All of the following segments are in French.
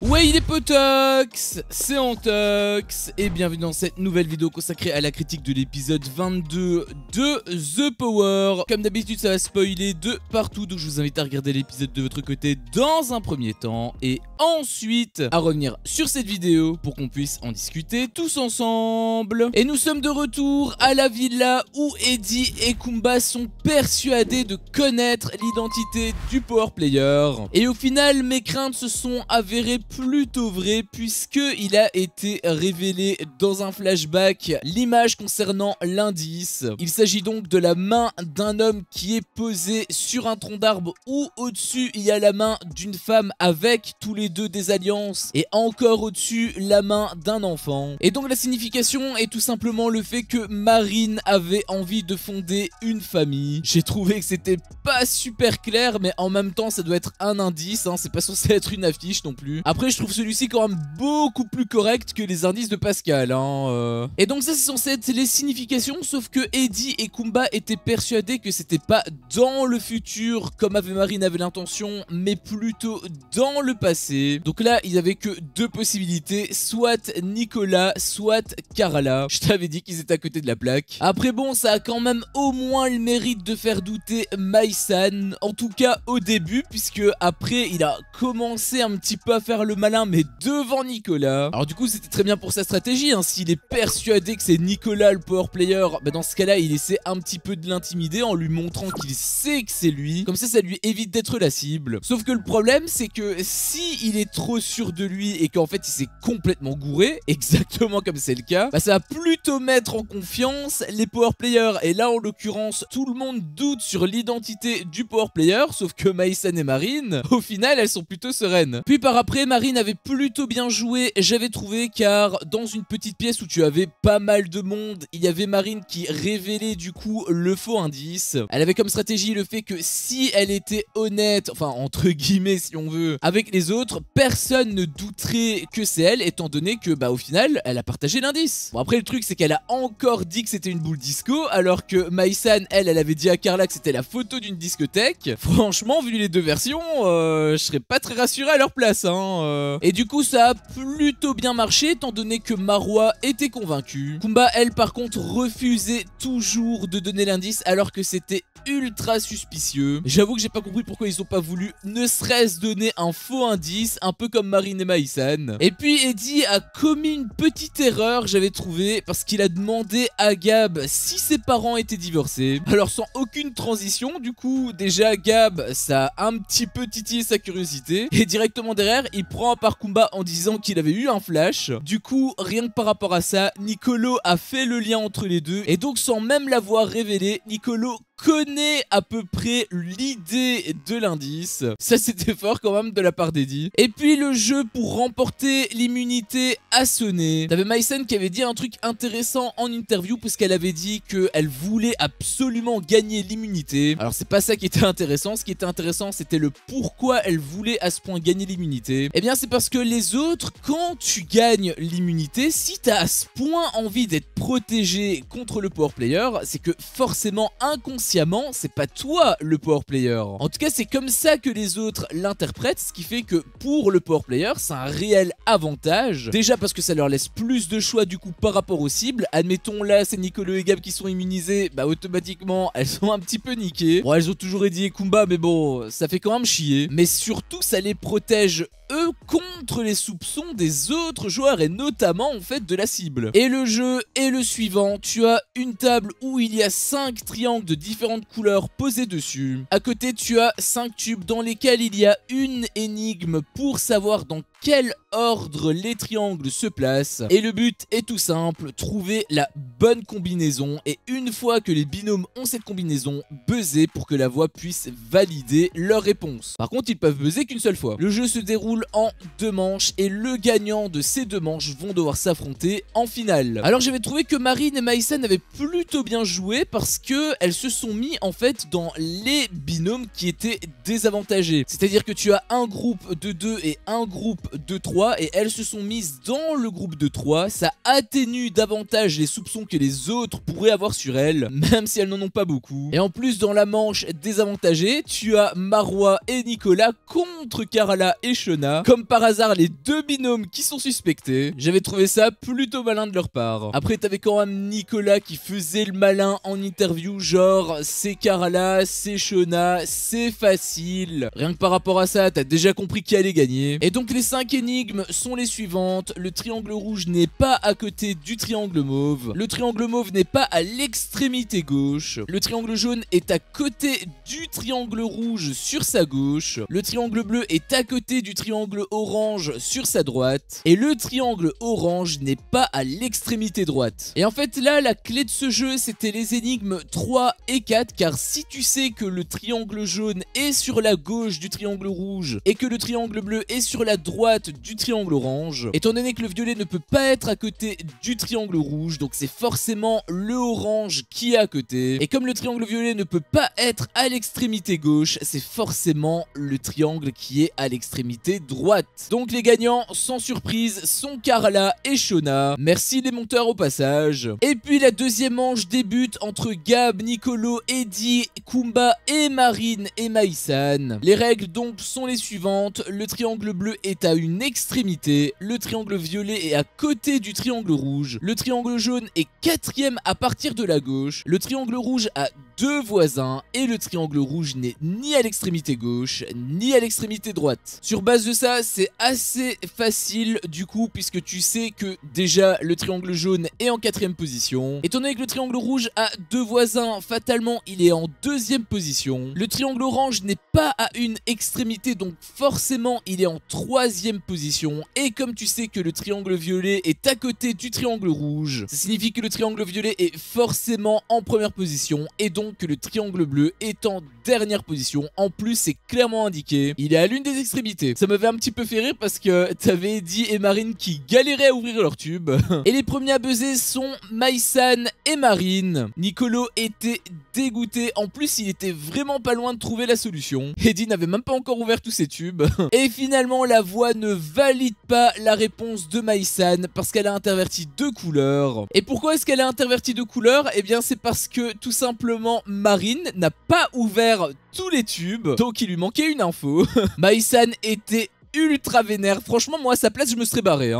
Ouais, il est potox, c'est Antox et bienvenue dans cette nouvelle vidéo consacrée à la critique de l'épisode 22 de The Power. Comme d'habitude, ça va spoiler de partout, donc je vous invite à regarder l'épisode de votre côté dans un premier temps et ensuite à revenir sur cette vidéo pour qu'on puisse en discuter tous ensemble. Et nous sommes de retour à la villa où Eddie et Kumba sont persuadés de connaître l'identité du Power Player. Et au final, mes craintes se sont avérées plutôt vrai puisque il a été révélé dans un flashback l'image concernant l'indice. Il s'agit donc de la main d'un homme qui est posé sur un tronc d'arbre où au-dessus il y a la main d'une femme avec tous les deux des alliances et encore au-dessus la main d'un enfant. Et donc la signification est tout simplement le fait que Marine avait envie de fonder une famille. J'ai trouvé que c'était pas super clair, mais en même temps ça doit être un indice, hein, c'est pas censé être une affiche non plus. Après je trouve celui-ci quand même beaucoup plus correct que les indices de Pascal, hein. Et donc ça c'est censé être les significations, sauf que Eddie et Kumba étaient persuadés que c'était pas dans le futur comme Marine avait l'intention, mais plutôt dans le passé. Donc là ils avaient que deux possibilités, soit Nicolas, soit Carla. Je t'avais dit qu'ils étaient à côté de la plaque. Après bon, ça a quand même au moins le mérite de faire douter Mai-san, en tout cas au début, puisque après il a commencé un petit peu à faire le malin mais devant Nicolas. Alors du coup c'était très bien pour sa stratégie, hein. S'il est persuadé que c'est Nicolas le power player, bah dans ce cas là il essaie un petit peu de l'intimider en lui montrant qu'il sait que c'est lui. Comme ça lui évite d'être la cible. Sauf que le problème c'est que si il est trop sûr de lui et qu'en fait il s'est complètement gouré, exactement comme c'est le cas, bah ça va plutôt mettre en confiance les power players. Et là en l'occurrence tout le monde doute sur l'identité du power player, sauf que Mai-san et Marine au final elles sont plutôt sereines. Puis par après Marine avait plutôt bien joué, j'avais trouvé, car dans une petite pièce où tu avais pas mal de monde, il y avait Marine qui révélait du coup le faux indice. Elle avait comme stratégie le fait que si elle était honnête, enfin entre guillemets si on veut, avec les autres, personne ne douterait que c'est elle, étant donné que bah au final elle a partagé l'indice. Bon après le truc c'est qu'elle a encore dit que c'était une boule disco, alors que Mai-san elle avait dit à Carla que c'était la photo d'une discothèque. Franchement vu les deux versions, je serais pas très rassuré à leur place, hein. Et du coup ça a plutôt bien marché étant donné que Marwa était convaincue. Kumba elle par contre refusait toujours de donner l'indice alors que c'était ultra suspicieux. J'avoue que j'ai pas compris pourquoi ils ont pas voulu ne serait-ce donner un faux indice, un peu comme Marine et Mai-san. Et puis Eddie a commis une petite erreur, j'avais trouvé, parce qu'il a demandé à Gab si ses parents étaient divorcés. Alors sans aucune transition, du coup déjà Gab ça a un petit peu titillé sa curiosité, et directement derrière il prend à part Kumba en disant qu'il avait eu un flash. Du coup rien que par rapport à ça, Nicolo a fait le lien entre les deux, et donc sans même l'avoir révélé, Nicolo connaît à peu près l'idée de l'indice. Ça c'était fort quand même de la part d'Eddie. Et puis le jeu pour remporter l'immunité a sonné. T'avais Mai-san qui avait dit un truc intéressant en interview, puisqu'elle avait dit qu'elle voulait absolument gagner l'immunité. Alors c'est pas ça qui était intéressant, ce qui était intéressant c'était le pourquoi elle voulait à ce point gagner l'immunité. Et bien c'est parce que les autres, quand tu gagnes l'immunité, si t'as à ce point envie d'être protégé contre le power player, c'est que forcément inconsciemment c'est pas toi le power player. En tout cas c'est comme ça que les autres l'interprètent, ce qui fait que pour le power player c'est un réel avantage. Déjà parce que ça leur laisse plus de choix du coup par rapport aux cibles. Admettons là c'est Nicolo et Gab qui sont immunisés, bah automatiquement elles sont un petit peu niquées. Bon elles ont toujours Eddie et Kumba mais bon ça fait quand même chier. Mais surtout ça les protège eux contre les soupçons des autres joueurs et notamment en fait de la cible. Et le jeu est le suivant, tu as une table où il y a 5 triangles de différentes couleurs posés dessus. À côté tu as 5 tubes dans lesquels il y a une énigme pour savoir dans quel ordre les triangles se placent. Et le but est tout simple, trouver la bonne combinaison, et une fois que les binômes ont cette combinaison, buzzer pour que la voix puisse valider leur réponse. Par contre ils peuvent buzzer qu'une seule fois. Le jeu se déroule en 2 manches et le gagnant de ces 2 manches vont devoir s'affronter en finale. Alors j'avais trouvé que Marine et Mai-san avaient plutôt bien joué parce que elles se sont mis en fait dans les binômes qui étaient désavantagés. C'est-à-dire que tu as un groupe de 2 et un groupe de 3 et elles se sont mises dans le groupe de 3. Ça atténue davantage les soupçons que les autres pourraient avoir sur elles, même si elles n'en ont pas beaucoup. Et en plus dans la manche désavantagée, tu as Marwa et Nicolas contre Carla et Shona. Comme par hasard, les deux binômes qui sont suspectés. J'avais trouvé ça plutôt malin de leur part. Après, t'avais quand même Nicolas qui faisait le malin en interview, genre c'est Carla, c'est Shona, c'est facile. Rien que par rapport à ça, t'as déjà compris qui allait gagner. Et donc les 5 énigmes sont les suivantes. Le triangle rouge n'est pas à côté du triangle mauve. Le triangle mauve n'est pas à l'extrémité gauche. Le triangle jaune est à côté du triangle rouge sur sa gauche. Le triangle bleu est à côté du triangle orange sur sa droite. Et le triangle orange n'est pas à l'extrémité droite. Et en fait là, la clé de ce jeu, c'était les énigmes 3 et 4, car si tu sais que le triangle jaune est sur la gauche du triangle rouge et que le triangle bleu est sur la droite du triangle orange, étant donné que le violet ne peut pas être à côté du triangle rouge, donc c'est forcément le orange qui est à côté. Et comme le triangle violet ne peut pas être à l'extrémité gauche, c'est forcément le triangle qui est à l'extrémité droite. Donc les gagnants, sans surprise, sont Carla et Shona. Merci les monteurs au passage. Et puis la deuxième manche débute entre Gab, Nicolo, Eddie, Kumba et Marine et Maïsan. Les règles donc sont les suivantes. Le triangle bleu est à une extrémité. Le triangle violet est à côté du triangle rouge. Le triangle jaune est quatrième à partir de la gauche. Le triangle rouge a 2 voisins et le triangle rouge n'est ni à l'extrémité gauche ni à l'extrémité droite. Sur base de ça, c'est assez facile du coup, puisque tu sais que déjà le triangle jaune est en 4ème position. Étant donné que le triangle rouge a 2 voisins, fatalement il est en 2ème position. Le triangle orange n'est pas à une extrémité, donc forcément il est en 3ème position. Et comme tu sais que le triangle violet est à côté du triangle rouge, ça signifie que le triangle violet est forcément en 1ère position, et donc que le triangle bleu est en dernière position. En plus, c'est clairement indiqué, il est à l'une des extrémités. Ça m'avait un petit peu fait rire parce que t'avais Eddie et Marine qui galéraient à ouvrir leur tube. Et les premiers à buzzer sont Maïsan et Marine. Nicolo était dégoûté. En plus, il était vraiment pas loin de trouver la solution. Eddie n'avait même pas encore ouvert tous ses tubes. Et finalement, la voix ne valide pas la réponse de Maïsan parce qu'elle a interverti 2 couleurs. Et pourquoi est-ce qu'elle a interverti 2 couleurs? Eh bien, c'est parce que tout simplement Marine n'a pas ouvert tous les tubes, donc il lui manquait une info. Maïsan était ultra vénère. Franchement, moi à sa place je me serais barré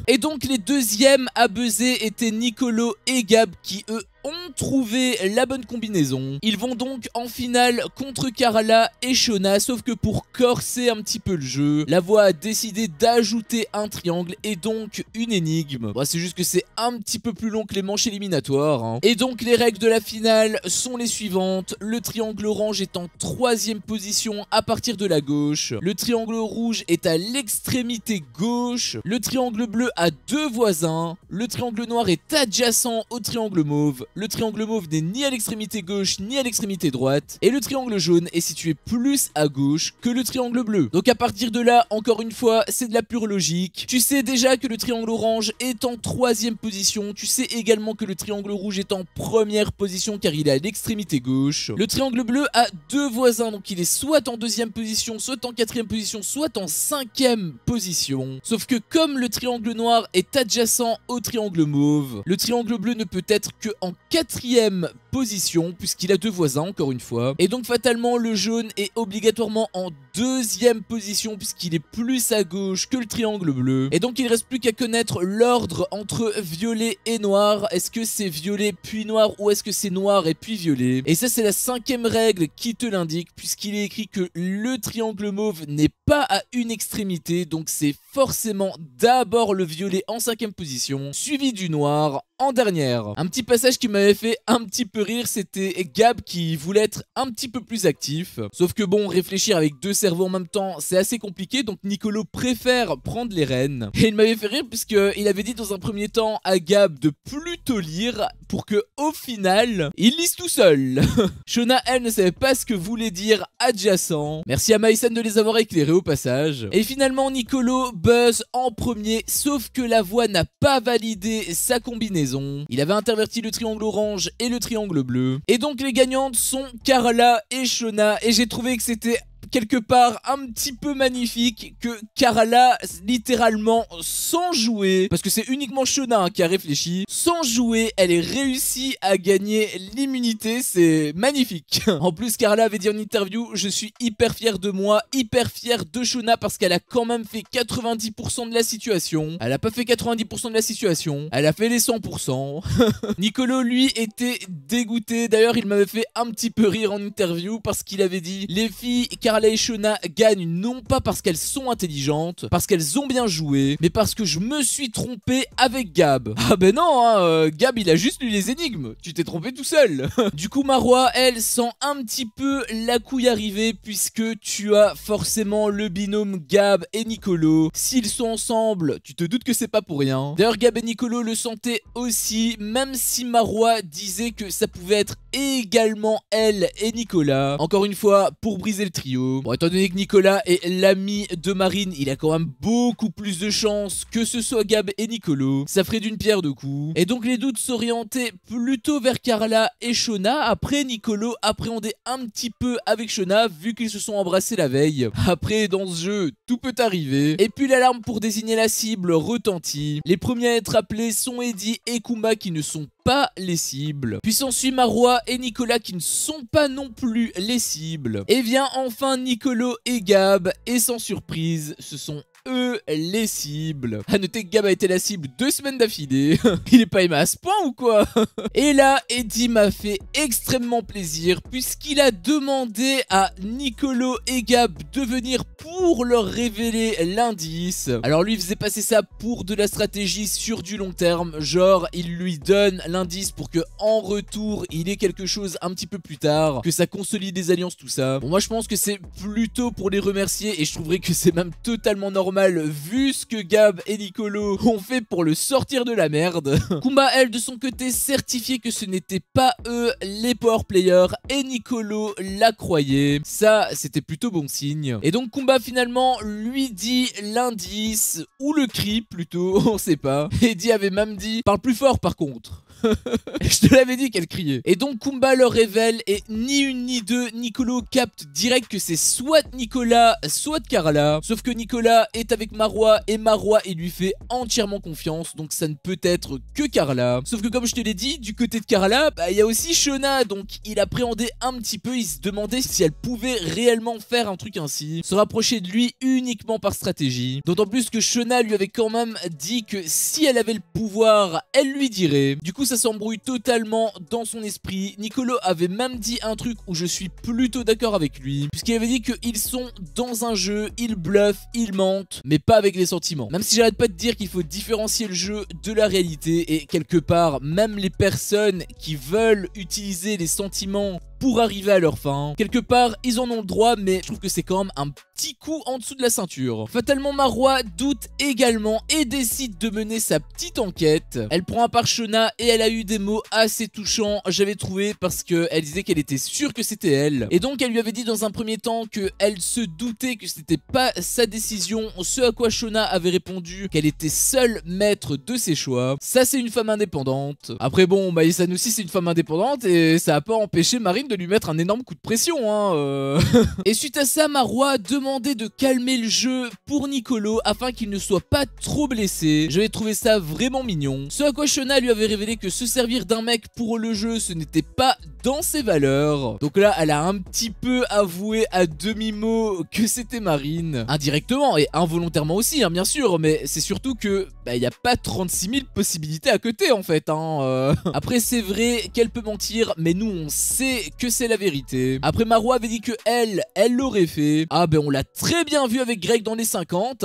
Et donc les deuxièmes à buzzer étaient Nicolo et Gab, qui eux ont trouvé la bonne combinaison. Ils vont donc en finale contre Carla et Shona, sauf que pour corser un petit peu le jeu, la voix a décidé d'ajouter un triangle et donc une énigme. Bon, c'est juste que c'est un petit peu plus long que les manches éliminatoires. Et donc les règles de la finale sont les suivantes. Le triangle orange est en 3ème position à partir de la gauche. Le triangle rouge est à l'extrémité gauche. Le triangle bleu a 2 voisins. Le triangle noir est adjacent au triangle mauve. Le triangle mauve n'est ni à l'extrémité gauche ni à l'extrémité droite. Et le triangle jaune est situé plus à gauche que le triangle bleu. Donc à partir de là, encore une fois, c'est de la pure logique. Tu sais déjà que le triangle orange est en 3ème position. Tu sais également que le triangle rouge est en 1ère position car il est à l'extrémité gauche. Le triangle bleu a 2 voisins, donc il est soit en 2ème position, soit en 4ème position, soit en 5ème position. Sauf que comme le triangle noir est adjacent au triangle mauve, le triangle bleu ne peut être que en 4ème position puisqu'il a 2 voisins encore une fois. Et donc fatalement le jaune est obligatoirement en 2ème position puisqu'il est plus à gauche que le triangle bleu. Et donc il reste plus qu'à connaître l'ordre entre violet et noir. Est-ce que c'est violet puis noir ou est-ce que c'est noir et puis violet? Et ça c'est la 5ème règle qui te l'indique puisqu'il est écrit que le triangle mauve n'est pas à une extrémité, donc c'est forcément d'abord le violet en 5ème position suivi du noir en dernière. Un petit passage qui m'avait fait un petit peu rire, c'était Gab qui voulait être un petit peu plus actif. Sauf que bon, réfléchir avec 2 cerveaux en même temps, c'est assez compliqué, donc Nicolo préfère prendre les rênes. Et il m'avait fait rire puisqu'il avait dit dans un premier temps à Gab de plutôt lire pour que au final, il lise tout seul. Shona, elle, ne savait pas ce que voulait dire adjacent. Merci à Maïsan de les avoir éclairés au passage. Et finalement, Nicolo buzz en premier, sauf que la voix n'a pas validé sa combinaison. Il avait interverti le triangle orange et le triangle bleu. Et donc les gagnantes sont Carla et Shona. Et j'ai trouvé que c'était quelque part un petit peu magnifique que Karala, littéralement sans jouer, parce que c'est uniquement Shona hein, qui a réfléchi, sans jouer, elle est réussi à gagner l'immunité, c'est magnifique. En plus, Karala avait dit en interview, je suis hyper fier de moi, hyper fier de Shona parce qu'elle a quand même fait 90% de la situation. Elle a pas fait 90% de la situation, elle a fait les 100%. Nicolo, lui, était dégoûté. D'ailleurs, il m'avait fait un petit peu rire en interview parce qu'il avait dit, les filles, Karala et Shona gagnent non pas parce qu'elles sont intelligentes, parce qu'elles ont bien joué, mais parce que je me suis trompé avec Gab. Ah ben non, hein, Gab il a juste lu les énigmes, tu t'es trompé tout seul. Du coup Marwa, elle, sent un petit peu la couille arriver puisque tu as forcément le binôme Gab et Nicolo. S'ils sont ensemble, tu te doutes que c'est pas pour rien. D'ailleurs Gab et Nicolo le sentaient aussi, même si Marwa disait que ça pouvait être également elle et Nicolas. Encore une fois, pour briser le trio. Bon, étant donné que Nicolas est l'ami de Marine, il a quand même beaucoup plus de chances que ce soit Gab et Nicolo. Ça ferait d'une pierre deux coups. Et donc les doutes s'orientaient plutôt vers Karala et Shona. Après, Nicolo appréhendait un petit peu avec Shona vu qu'ils se sont embrassés la veille. Après, dans ce jeu, tout peut arriver. Et puis l'alarme pour désigner la cible retentit. Les premiers à être appelés sont Eddie et Kumba qui ne sont pas les cibles. Puis s'ensuit Marwa et Nicolas qui ne sont pas non plus les cibles. Et vient enfin Nicolo et Gab et sans surprise, ce sont eux les cibles. A noter que Gab a été la cible 2 semaines d'affilée. Il est pas aimé à ce point ou quoi? Et là, Eddie m'a fait extrêmement plaisir puisqu'il a demandé à Nicolo et Gab de venir pour leur révéler l'indice. Alors lui il faisait passer ça pour de la stratégie sur du long terme, genre il lui donne l'indice pour que en retour il ait quelque chose un petit peu plus tard, que ça consolide des alliances, tout ça. Bon, moi je pense que c'est plutôt pour les remercier et je trouverais que c'est même totalement normal vu ce que Gab et Nicolo ont fait pour le sortir de la merde. Kumba, elle, de son côté, certifiait que ce n'était pas eux les power players et Nicolo la croyait. Ça, c'était plutôt bon signe. Et donc Kumba finalement lui dit l'indice, ou le cri plutôt, on sait pas. Eddie avait même dit, parle plus fort par contre. Je te l'avais dit qu'elle criait. Et donc Kumba leur révèle et ni une ni deux, Nicolo capte direct que c'est soit Nicolas, soit Karala. Sauf que Nicolas est avec Marwa et Marwa il lui fait entièrement confiance, donc ça ne peut être que Karala. Sauf que comme je te l'ai dit, du côté de Karala, il y a aussi Shona, donc il appréhendait un petit peu, il se demandait si elle pouvait réellement faire un truc ainsi, se rapprocher de lui uniquement par stratégie. D'autant plus que Shona lui avait quand même dit que si elle avait le pouvoir, elle lui dirait. Du coup ça s'embrouille totalement dans son esprit. Nicolo avait même dit un truc où je suis plutôt d'accord avec lui, puisqu'il avait dit qu'ils sont dans un jeu, ils bluffent, ils mentent, mais pas avec les sentiments. Même si j'arrête pas de dire qu'il faut différencier le jeu de la réalité, et quelque part, même les personnes qui veulent utiliser les sentiments pour arriver à leur fin, quelque part ils en ont le droit, mais je trouve que c'est quand même un petit coup en dessous de la ceinture. Fatalement Marwa doute également et décide de mener sa petite enquête. Elle prend à part Shona et elle a eu des mots assez touchants, j'avais trouvé, parce qu'elle disait qu'elle était sûre que c'était elle. Et donc elle lui avait dit dans un premier temps qu'elle se doutait que c'était pas sa décision, ce à quoi Shona avait répondu qu'elle était seule maître de ses choix. Ça c'est une femme indépendante. Après bon, Maïsan aussi c'est une femme indépendante et ça a pas empêché Marine de lui mettre un énorme coup de pression hein. Et suite à ça, Marwa demandait de calmer le jeu pour Nicolo afin qu'il ne soit pas trop blessé. J'avais trouvé ça vraiment mignon. Ce à quoi Shona lui avait révélé que se servir d'un mec pour le jeu, ce n'était pas dans ses valeurs. Donc là, elle a un petit peu avoué à demi-mot que c'était Marine. Indirectement et involontairement aussi, hein, bien sûr, mais c'est surtout que il n'y a pas 36 000 possibilités à côté en fait. Après, c'est vrai qu'elle peut mentir, mais nous on sait que c'est la vérité. Après, Marwa avait dit que elle l'aurait fait. Ah ben on l'a très bien vu avec Greg dans les 50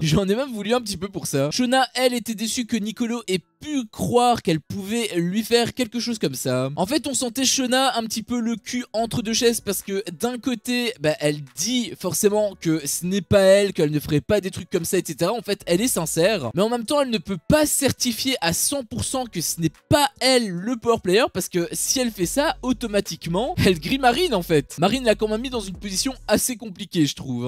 J'en ai même voulu un petit peu pour ça. Shona, elle, était déçue que Nicolo ait pu croire qu'elle pouvait lui faire quelque chose comme ça. En fait, on sentait Shona un petit peu le cul entre deux chaises parce que d'un côté, elle dit forcément que ce n'est pas elle, qu'elle ne ferait pas des trucs comme ça, etc. En fait, elle est sincère, mais en même temps, elle ne peut pas certifier à 100% que ce n'est pas elle le power player parce que si elle fait ça, automatiquement, elle grille Marine en fait. Marine l'a quand même mis dans une position assez compliquée, je trouve.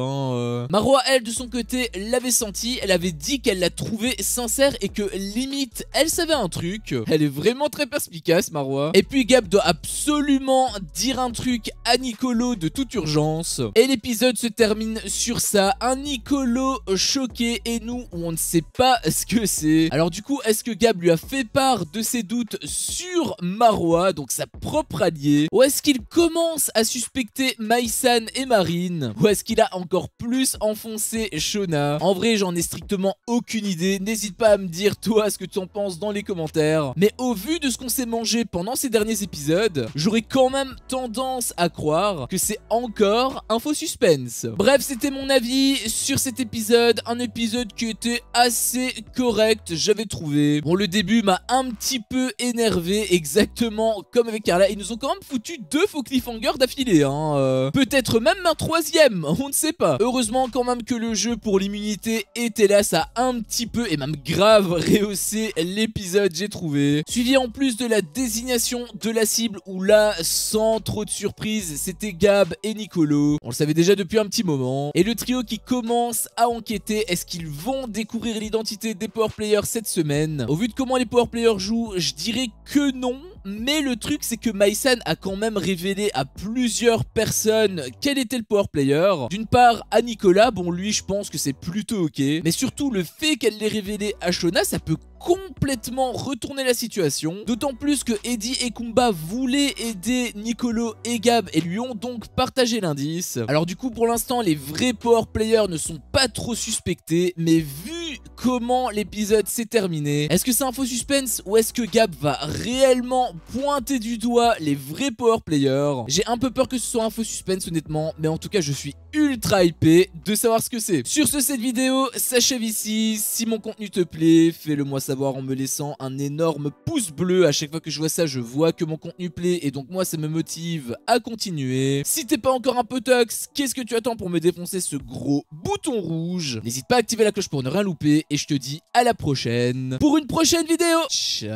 Marwa, elle, de son côté, l'avait senti, elle avait dit qu'elle la trouvait sincère et que limite, elle savait un truc. Elle est vraiment très perspicace, Marwa. Et puis Gab doit absolument dire un truc à Nicolo de toute urgence. Et l'épisode se termine sur ça. Un Nicolo choqué et nous, on ne sait pas ce que c'est. Alors du coup, est-ce que Gab lui a fait part de ses doutes sur Marwa, donc sa propre alliée? Ou est-ce qu'il commence à suspecter Maïsan et Marine? Ou est-ce qu'il a encore plus enfoncé Shona? En vrai, j'en ai strictement aucune idée. N'hésite pas à me dire toi ce que tu en penses dans les commentaires. Mais au vu de ce qu'on s'est mangé pendant ces derniers épisodes, j'aurais quand même tendance à croire que c'est encore un faux suspense. Bref, c'était mon avis sur cet épisode. Un épisode qui était assez correct, j'avais trouvé. Bon, le début m'a un petit peu énervé, exactement comme avec Carla. Ils nous ont quand même foutu 2 faux cliffhangers d'affilée, hein. Peut-être même un 3e, on ne sait pas. Heureusement quand même que le jeu pour l'immunité était là, ça a un petit peu et même grave rehaussé l'épisode, j'ai trouvé. Suivi en plus de la désignation de la cible où là, sans trop de surprise, c'était Gab et Nicolo. On le savait déjà depuis un petit moment. Et le trio qui commence à enquêter, est-ce qu'ils vont découvrir l'identité des power players cette semaine? Au vu de comment les power players jouent, je dirais que non. Mais le truc c'est que Maïsan a quand même révélé à plusieurs personnes quel était le power player. D'une part à Nicolas, bon lui je pense que c'est plutôt ok. Mais surtout le fait qu'elle l'ait révélé à Shona, ça peut complètement retourner la situation. D'autant plus que Eddie et Kumba voulaient aider Nicolo et Gab et lui ont donc partagé l'indice. Alors du coup pour l'instant les vrais power players ne sont pas trop suspectés. Mais vu comment l'épisode s'est terminé, est-ce que c'est un faux suspense ou est-ce que Gab va réellement pointer du doigt les vrais power players? J'ai un peu peur que ce soit un faux suspense honnêtement, mais en tout cas je suis ultra hypé de savoir ce que c'est. Sur ce, cette vidéo s'achève ici. Si mon contenu te plaît, fais-le moi savoir en me laissant un énorme pouce bleu. À chaque fois que je vois ça, je vois que mon contenu plaît et donc moi ça me motive à continuer. Si t'es pas encore un peu tox, qu'est-ce que tu attends pour me défoncer ce gros bouton rouge? N'hésite pas à activer la cloche pour ne rien louper et je te dis à la prochaine pour une prochaine vidéo. Ciao.